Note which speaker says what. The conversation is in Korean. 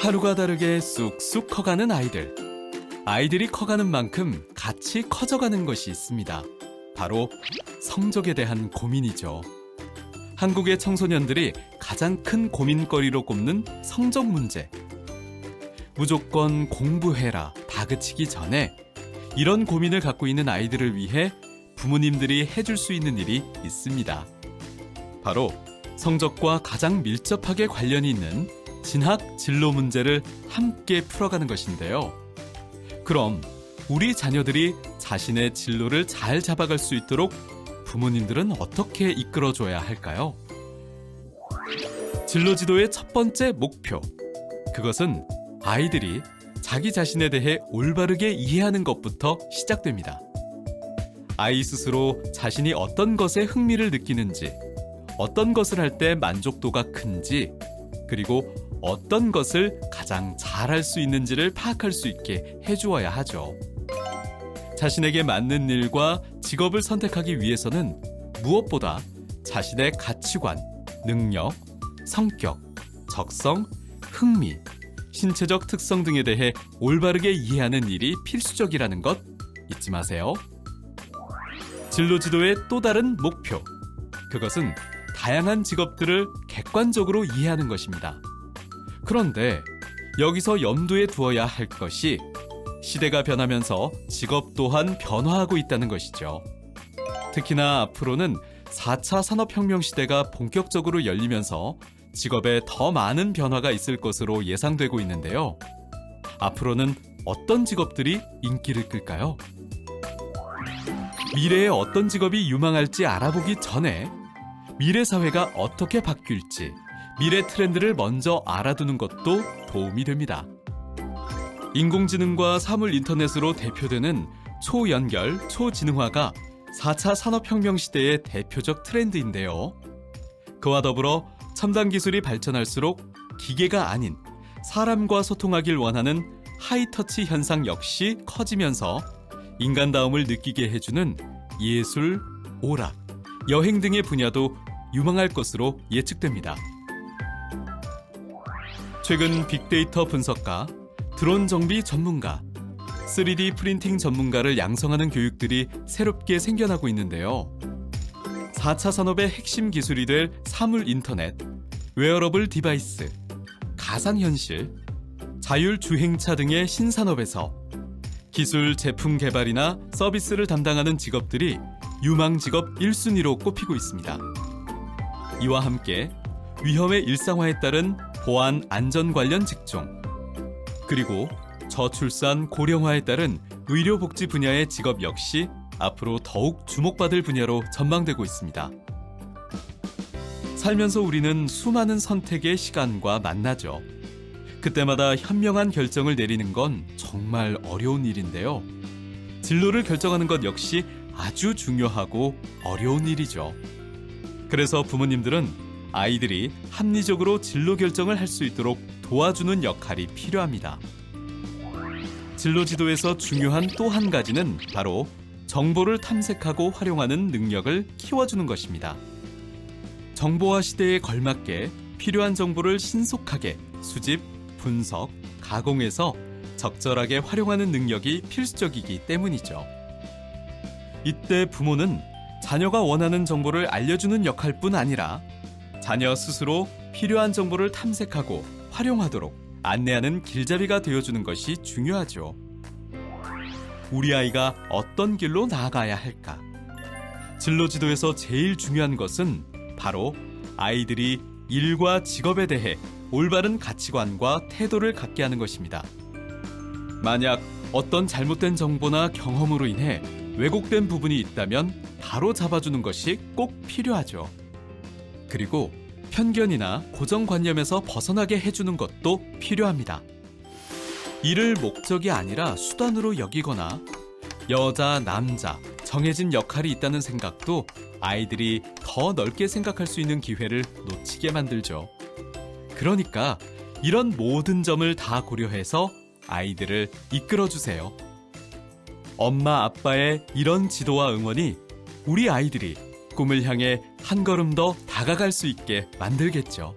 Speaker 1: 하루가 다르게 쑥쑥 커가는 아이들. 아이들이 커가는 만큼 같이 커져가는 것이 있습니다. 바로 성적에 대한 고민이죠. 한국의 청소년들이 가장 큰 고민거리로 꼽는 성적 문제. 무조건 공부해라 다그치기 전에 이런 고민을 갖고 있는 아이들을 위해 부모님들이 해줄 수 있는 일이 있습니다. 바로 성적과 가장 밀접하게 관련이 있는 진학 진로 문제를 함께 풀어가는 것인데요. 그럼 우리 자녀들이 자신의 진로를 잘 잡아갈 수 있도록 부모님들은 어떻게 이끌어줘야 할까요? 진로 지도의 첫 번째 목표. 그것은 아이들이 자기 자신에 대해 올바르게 이해하는 것부터 시작됩니다. 아이 스스로 자신이 어떤 것에 흥미를 느끼는지, 어떤 것을 할 때 만족도가 큰지, 그리고 어떤 것을 가장 잘할 수 있는지를 파악할 수 있게 해주어야 하죠. 자신에게 맞는 일과 직업을 선택하기 위해서는 무엇보다 자신의 가치관, 능력, 성격, 적성, 흥미, 신체적 특성 등에 대해 올바르게 이해하는 일이 필수적이라는 것 잊지 마세요. 진로 지도의 또 다른 목표. 그것은 다양한 직업들을 객관적으로 이해하는 것입니다. 그런데 여기서 염두에 두어야 할 것이 시대가 변하면서 직업 또한 변화하고 있다는 것이죠. 특히나 앞으로는 4차 산업혁명 시대가 본격적으로 열리면서 직업에 더 많은 변화가 있을 것으로 예상되고 있는데요. 앞으로는 어떤 직업들이 인기를 끌까요? 미래에 어떤 직업이 유망할지 알아보기 전에 미래 사회가 어떻게 바뀔지 미래 트렌드를 먼저 알아두는 것도 도움이 됩니다. 인공지능과 사물 인터넷으로 대표되는 초연결, 초지능화가 4차 산업혁명 시대의 대표적 트렌드인데요. 그와 더불어 첨단 기술이 발전할수록 기계가 아닌 사람과 소통하길 원하는 하이터치 현상 역시 커지면서 인간다움을 느끼게 해주는 예술, 오락, 여행 등의 분야도 유망할 것으로 예측됩니다. 최근 빅데이터 분석가, 드론 정비 전문가, 3D 프린팅 전문가를 양성하는 교육들이 새롭게 생겨나고 있는데요. 4차 산업의 핵심 기술이 될 사물 인터넷, 웨어러블 디바이스, 가상현실, 자율주행차 등의 신산업에서 기술 제품 개발이나 서비스를 담당하는 직업들이 유망 직업 1순위로 꼽히고 있습니다. 이와 함께 위험의 일상화에 따른 보안 안전 관련 직종, 그리고 저출산 고령화에 따른 의료복지 분야의 직업 역시 앞으로 더욱 주목받을 분야로 전망되고 있습니다. 살면서 우리는 수많은 선택의 시간과 만나죠. 그때마다 현명한 결정을 내리는 건 정말 어려운 일인데요. 진로를 결정하는 것 역시 아주 중요하고 어려운 일이죠. 그래서 부모님들은 아이들이 합리적으로 진로 결정을 할 수 있도록 도와주는 역할이 필요합니다. 진로 지도에서 중요한 또 한 가지는 바로 정보를 탐색하고 활용하는 능력을 키워주는 것입니다. 정보화 시대에 걸맞게 필요한 정보를 신속하게 수집, 분석, 가공해서 적절하게 활용하는 능력이 필수적이기 때문이죠. 이때 부모는 자녀가 원하는 정보를 알려주는 역할뿐 아니라 자녀 스스로 필요한 정보를 탐색하고 활용하도록 안내하는 길잡이가 되어주는 것이 중요하죠. 우리 아이가 어떤 길로 나아가야 할까? 진로 지도에서 제일 중요한 것은 바로 아이들이 일과 직업에 대해 올바른 가치관과 태도를 갖게 하는 것입니다. 만약 어떤 잘못된 정보나 경험으로 인해 왜곡된 부분이 있다면 바로 잡아주는 것이 꼭 필요하죠. 그리고 편견이나 고정관념에서 벗어나게 해주는 것도 필요합니다. 이를 목적이 아니라 수단으로 여기거나 여자, 남자, 정해진 역할이 있다는 생각도 아이들이 더 넓게 생각할 수 있는 기회를 놓치게 만들죠. 그러니까 이런 모든 점을 다 고려해서 아이들을 이끌어주세요. 엄마, 아빠의 이런 지도와 응원이 우리 아이들이 꿈을 향해 한 걸음 더 다가갈 수 있게 만들겠죠.